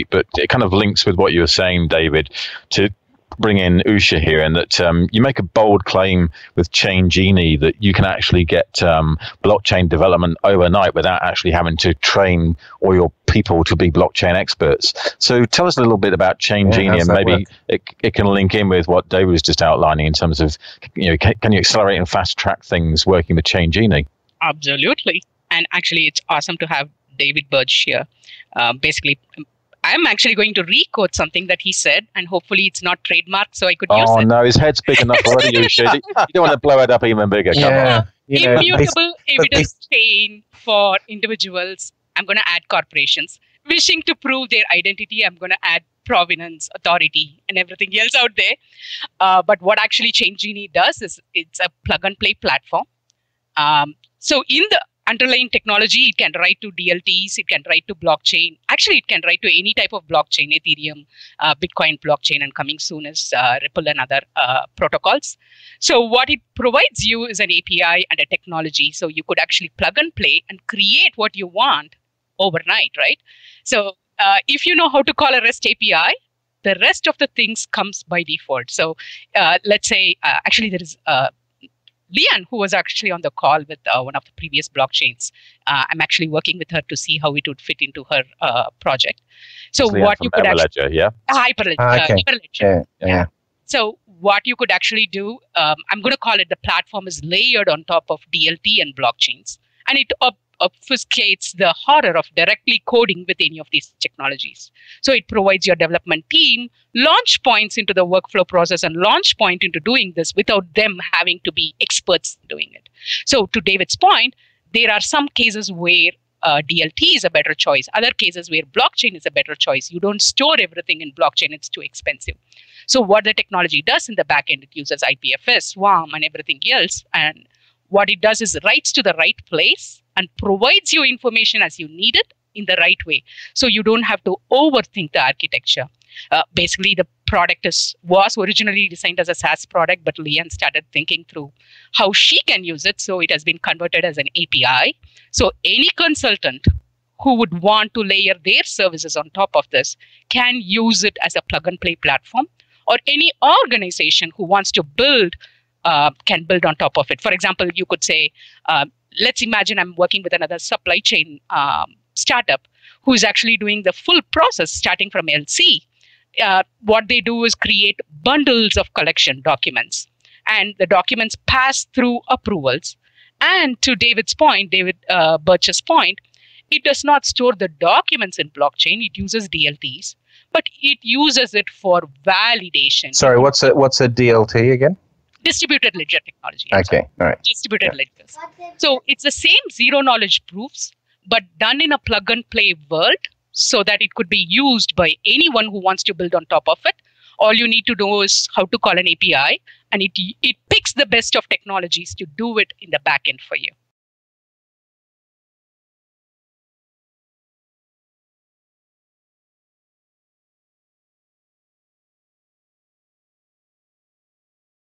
but it kind of links with what you were saying, David, to bring in Usha here, and that you make a bold claim with ChainGenie that you can actually get blockchain development overnight without actually having to train all your people to be blockchain experts. So tell us a little bit about ChainGenie, and maybe it can link in with what David was just outlining in terms of, can you accelerate and fast track things working with ChainGenie? Absolutely. And actually, it's awesome to have David Burge here. Basically, I'm actually going to re-quote something that he said, and hopefully it's not trademarked, so I could use it. Oh, no, his head's big enough already, you should. You don't want to blow it up even bigger. Come on. Immutable evidence chain for individuals. I'm going to add corporations. Wishing to prove their identity, I'm going to add provenance, authority, and everything else out there. But what actually ChainGenie does is it's a plug-and-play platform. So in the underlying technology, it can write to DLTs, it can write to blockchain. Actually, it can write to any type of blockchain, Ethereum, Bitcoin blockchain, and coming soon is Ripple and other protocols. So what it provides you is an API and a technology. So you could actually plug and play and create what you want overnight, right? So if you know how to call a REST API, the rest of the things comes by default. So let's say, actually there is Leanne, who was actually on the call with one of the previous blockchains. I'm actually working with her to see how it would fit into her project. So what you could Hyperledger, yeah? Hyperledger. Okay. Hyperledger. Yeah. So what you could actually do, I'm going to call it the platform is layered on top of DLT and blockchains. And it obfuscates the horror of directly coding with any of these technologies. So it provides your development team launch points into the workflow process and launch point into doing this without them having to be experts doing it. So to David's point, there are some cases where DLT is a better choice. Other cases where blockchain is a better choice. You don't store everything in blockchain. It's too expensive. So what the technology does in the back end, it uses IPFS, SWARM, and everything else. And what it does is writes to the right place and provides you information as you need it in the right way. So you don't have to overthink the architecture. Basically, the product was originally designed as a SaaS product, but Leanne started thinking through how she can use it. So it has been converted as an API. So any consultant who would want to layer their services on top of this can use it as a plug-and-play platform, or any organization who wants to build can build on top of it. For example, you could say, let's imagine I'm working with another supply chain startup who is actually doing the full process starting from LC. What they do is create bundles of collection documents, and the documents pass through approvals. And to David Burch's point, it does not store the documents in blockchain. It uses DLTs, but it uses it for validation. Sorry, what's a DLT again? Distributed ledger technology. Okay, all right. Distributed ledgers. So it's the same zero knowledge proofs, but done in a plug and play world so that it could be used by anyone who wants to build on top of it. All you need to know is how to call an API, and it picks the best of technologies to do it in the back end for you.